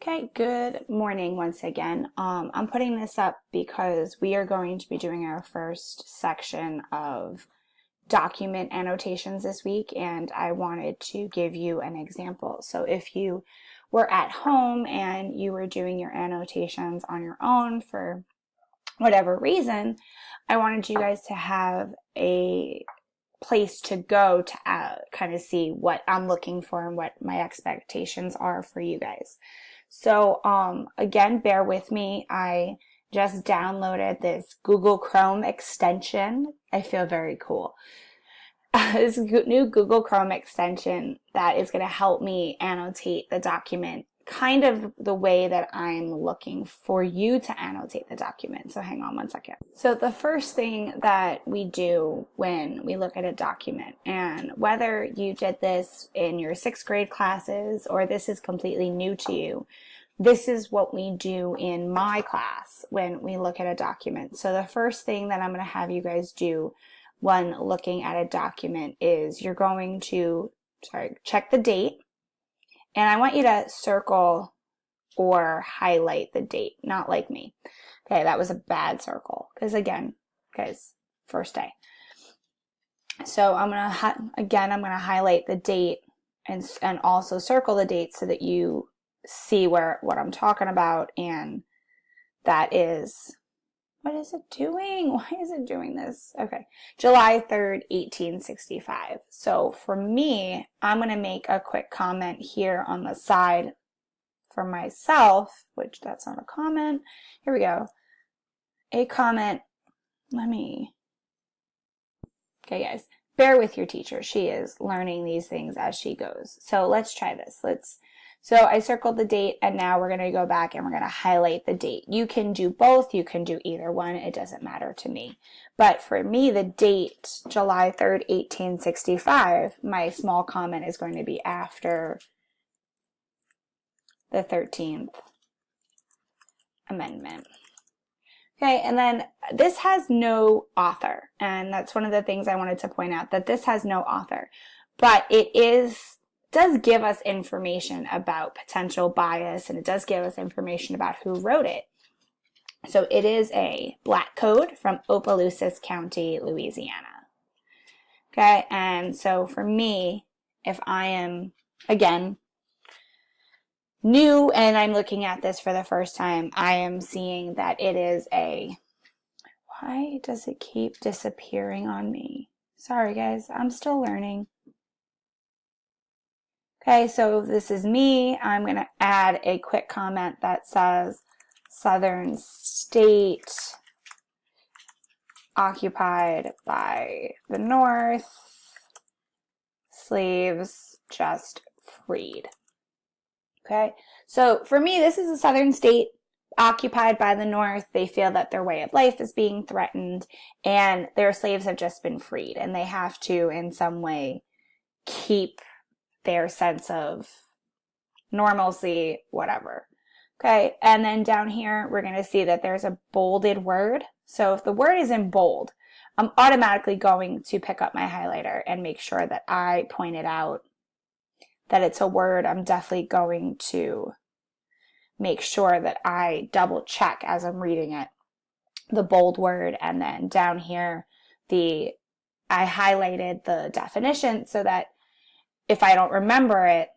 Okay, good morning once again. I'm putting this up because we are going to be doing our first section of document annotations this week, and I wanted to give you an example. So if you were at home and you were doing your annotations on your own for whatever reason, I wanted you guys to have a place to go to kind of see what I'm looking for and what my expectations are for you guys. So again, bear with me. I just downloaded this Google Chrome extension. I feel very cool. This new Google Chrome extension that is going to help me annotate the document kind of the way that I'm looking for you to annotate the document. So hang on one second. So the first thing that we do when we look at a document, and whether you did this in your 6th grade classes or this is completely new to you, this is what we do in my class when we look at a document. So the first thing that I'm going to have you guys do when looking at a document is you're going to, check the date. And I want you to circle or highlight the date, not like me. Okay, that was a bad circle because again, guys, first day. So I'm going to highlight the date and also circle the date so that you see what I'm talking about. And that is, what is it doing? Why is it doing this? Okay, July 3rd, 1865. So for me, I'm going to make a quick comment here on the side for myself, which that's not a comment. Here we go. A comment. Okay, guys, bear with your teacher. She is learning these things as she goes. So let's try this. So I circled the date, and now we're going to go back and we're going to highlight the date. You can do both. You can do either one. It doesn't matter to me. But for me, the date, July 3rd, 1865, my small comment is going to be after the 13th Amendment. Okay, and then this has no author. And that's one of the things I wanted to point out, that this has no author. But it does give us information about potential bias, and it does give us information about who wrote it. So it is a black code from Opelousas County, Louisiana. Okay, and so for me, if I am, again, new and I'm looking at this for the first time, I am seeing that it is why does it keep disappearing on me? Sorry guys, I'm still learning. Okay, so this is me. I'm going to add a quick comment that says Southern state occupied by the North, slaves just freed. Okay, so for me, this is a Southern state occupied by the North. They feel that their way of life is being threatened and their slaves have just been freed, and they have to in some way keep their sense of normalcy, whatever. Okay, and then down here, we're going to see that there's a bolded word. So if the word is in bold, I'm automatically going to pick up my highlighter and make sure that I point it out that it's a word. I'm definitely going to make sure that I double check as I'm reading it, the bold word. And then down here, I highlighted the definition so that if I don't remember it,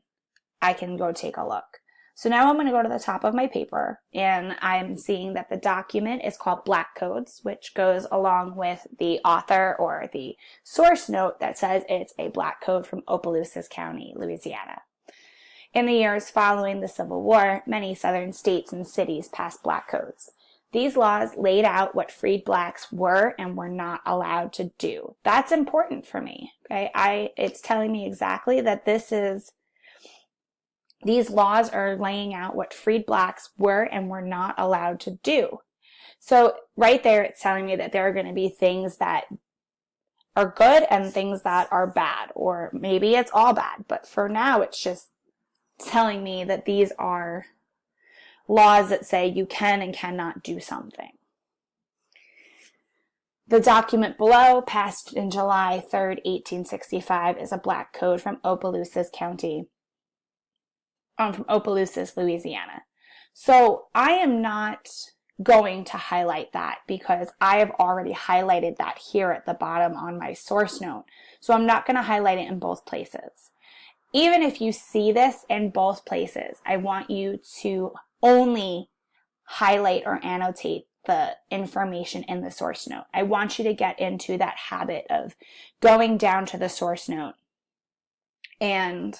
I can go take a look. So now I'm going to go to the top of my paper, and I'm seeing that the document is called Black Codes, which goes along with the author or the source note that says it's a black code from Opelousas County, Louisiana. In the years following the Civil War, many southern states and cities passed black codes. These laws laid out what freed blacks were and were not allowed to do. That's important for me. Okay, it's telling me exactly that these laws are laying out what freed blacks were and were not allowed to do. So right there, it's telling me that there are going to be things that are good and things that are bad, or maybe it's all bad. But for now, it's just telling me that these are laws that say you can and cannot do something. The document below, passed in July 3rd, 1865, is a black code from Opelousas County, from Opelousas, Louisiana. So I am not going to highlight that because I have already highlighted that here at the bottom on my source note. So I'm not going to highlight it in both places. Even if you see this in both places, I want you to only highlight or annotate the information in the source note. I want you to get into that habit of going down to the source note and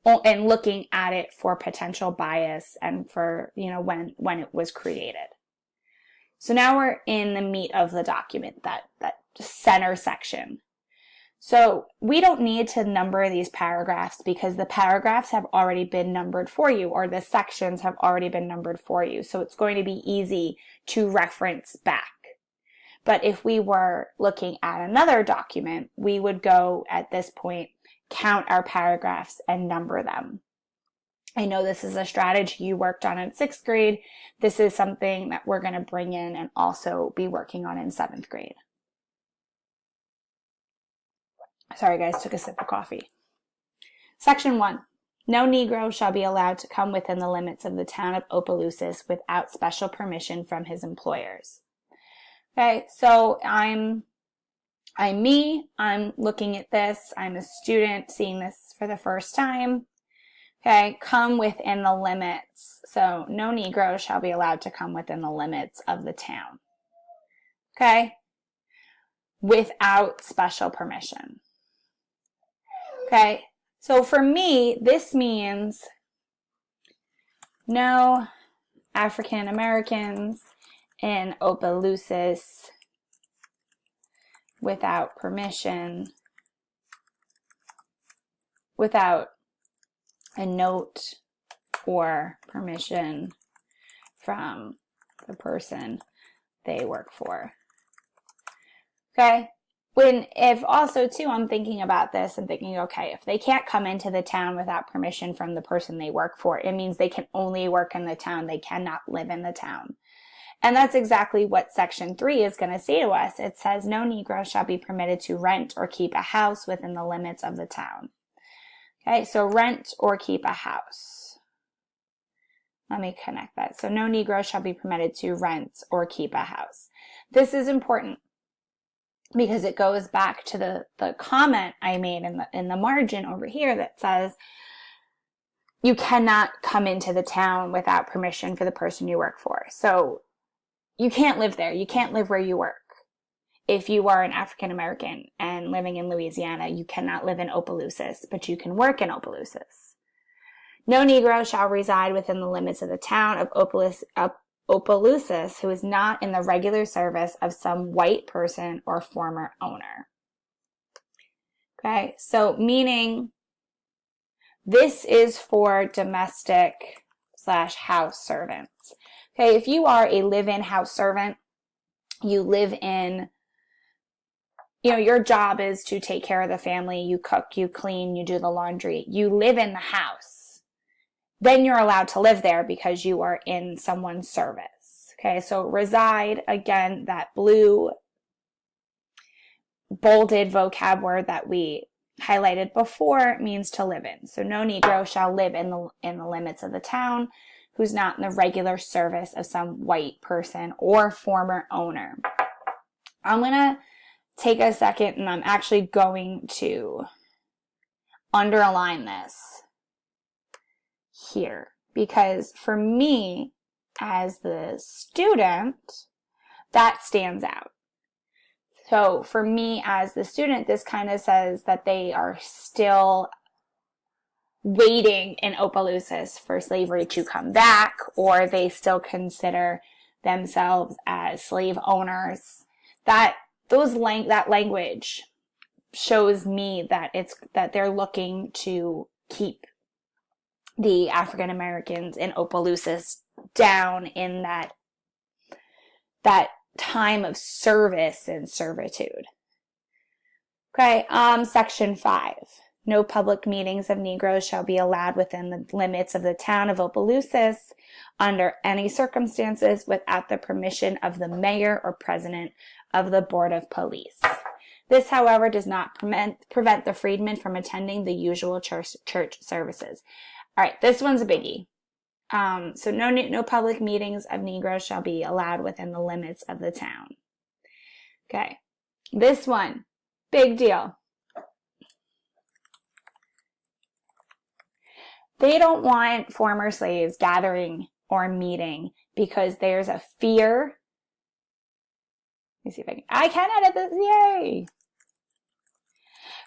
looking at it for potential bias and for, when it was created. So now we're in the meat of the document, that center section. So we don't need to number these paragraphs because the paragraphs have already been numbered for you, or the sections have already been numbered for you. So it's going to be easy to reference back. But if we were looking at another document, we would go at this point, count our paragraphs and number them. I know this is a strategy you worked on in 6th grade. This is something that we're going to bring in and also be working on in 7th grade. Sorry guys, took a sip of coffee. Section 1. No Negro shall be allowed to come within the limits of the town of Opelousas without special permission from his employers. Okay, so I'm me. I'm looking at this. I'm a student seeing this for the first time. Okay, come within the limits. So no Negro shall be allowed to come within the limits of the town. Okay, without special permission. Okay, so for me, this means no African Americans in Opelousas without permission, without a note or permission from the person they work for. Okay? If also too, I'm thinking about this and thinking, okay, if they can't come into the town without permission from the person they work for, it means they can only work in the town. They cannot live in the town. And that's exactly what Section 3 is going to say to us. It says, no Negro shall be permitted to rent or keep a house within the limits of the town. Okay, so rent or keep a house. Let me connect that. So no Negro shall be permitted to rent or keep a house. This is important because it goes back to the comment I made in the margin over here that says you cannot come into the town without permission for the person you work for. So you can't live there. You can't live where you work. If you are an African American and living in Louisiana, you cannot live in Opelousas, but you can work in Opelousas. No Negro shall reside within the limits of the town of Opelousas who is not in the regular service of some white person or former owner. Okay, so meaning this is for domestic / house servants. Okay, if you are a live-in house servant, you live in, your job is to take care of the family, you cook, you clean, you do the laundry, you live in the house, then you're allowed to live there because you are in someone's service. Okay, so reside, again, that blue bolded vocab word that we highlighted before means to live in. So no Negro shall live in the limits of the town who's not in the regular service of some white person or former owner. I'm going to take a second and I'm actually going to underline this here because for me as the student, that stands out. So for me as the student, this kind of says that they are still waiting in Opelousas for slavery to come back, or they still consider themselves as slave owners. That language shows me that they're looking to keep the African Americans in Opelousas down in that time of service and servitude. Okay, Section 5. No public meetings of Negroes shall be allowed within the limits of the town of Opelousas under any circumstances without the permission of the mayor or president of the Board of Police. This, however, does not prevent the freedmen from attending the usual church services. All right, this one's a biggie. So no public meetings of Negroes shall be allowed within the limits of the town. Okay, this one, big deal. They don't want former slaves gathering or meeting because there's a fear. Let me see if I can edit this, yay!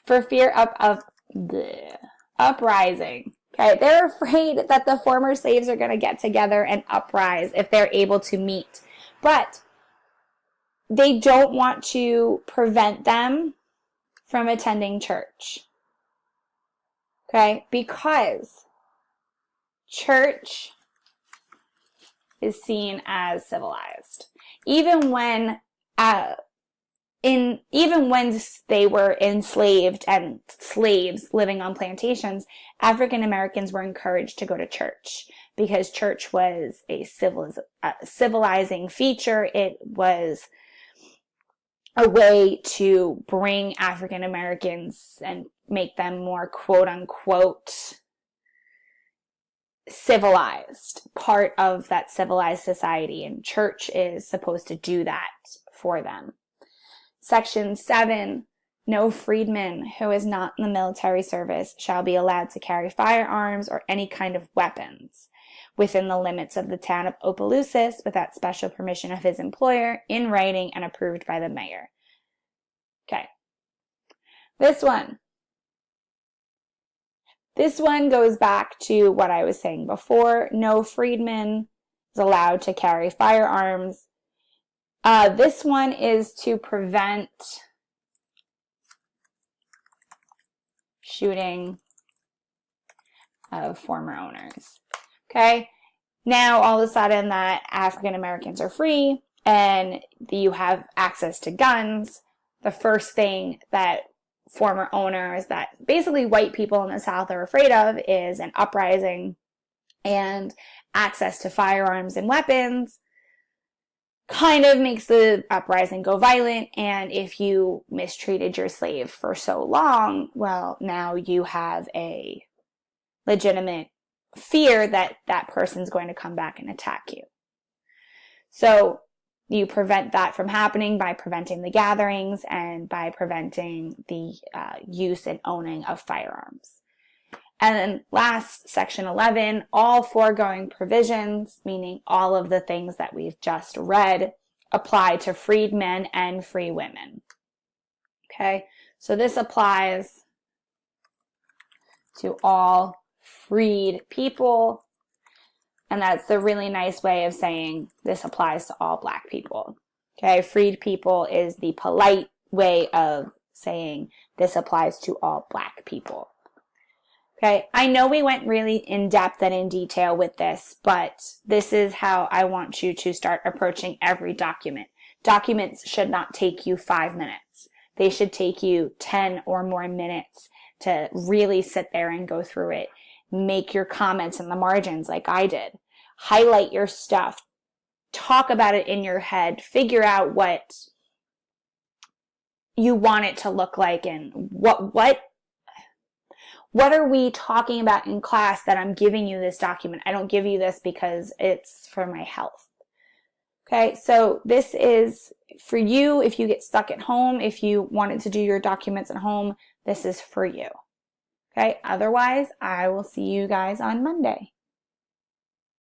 For fear of uprising. Okay, they're afraid that the former slaves are going to get together and uprise if they're able to meet. But they don't want to prevent them from attending church. Okay, because church is seen as civilized. Even when they were enslaved and slaves living on plantations, African Americans were encouraged to go to church because church was a civilizing feature. It was a way to bring African Americans and make them more quote unquote civilized, part of that civilized society, and church is supposed to do that for them. Section 7, no freedman who is not in the military service shall be allowed to carry firearms or any kind of weapons within the limits of the town of Opelousas without special permission of his employer, in writing and approved by the mayor. Okay. This one goes back to what I was saying before. No freedman is allowed to carry firearms. This one is to prevent shooting of former owners. Okay, now all of a sudden that African Americans are free and you have access to guns, the first thing that former owners, that basically white people in the South are afraid of, is an uprising, and access to firearms and weapons kind of makes the uprising go violent. And if you mistreated your slave for so long, well, now you have a legitimate fear that that person's going to come back and attack you. So you prevent that from happening by preventing the gatherings and by preventing the use and owning of firearms. And then last, section 11, all foregoing provisions, meaning all of the things that we've just read, apply to freed men and free women. Okay, so this applies to all freed people, and that's the really nice way of saying this applies to all Black people. Okay, freed people is the polite way of saying this applies to all Black people. Okay, I know we went really in depth and in detail with this, but this is how I want you to start approaching every document. Documents should not take you 5 minutes. They should take you 10 or more minutes to really sit there and go through it. Make your comments in the margins like I did. Highlight your stuff. Talk about it in your head. Figure out what you want it to look like and what are we talking about in class that I'm giving you this document? I don't give you this because it's for my health. Okay, so this is for you if you get stuck at home, if you wanted to do your documents at home, this is for you. Okay, otherwise, I will see you guys on Monday.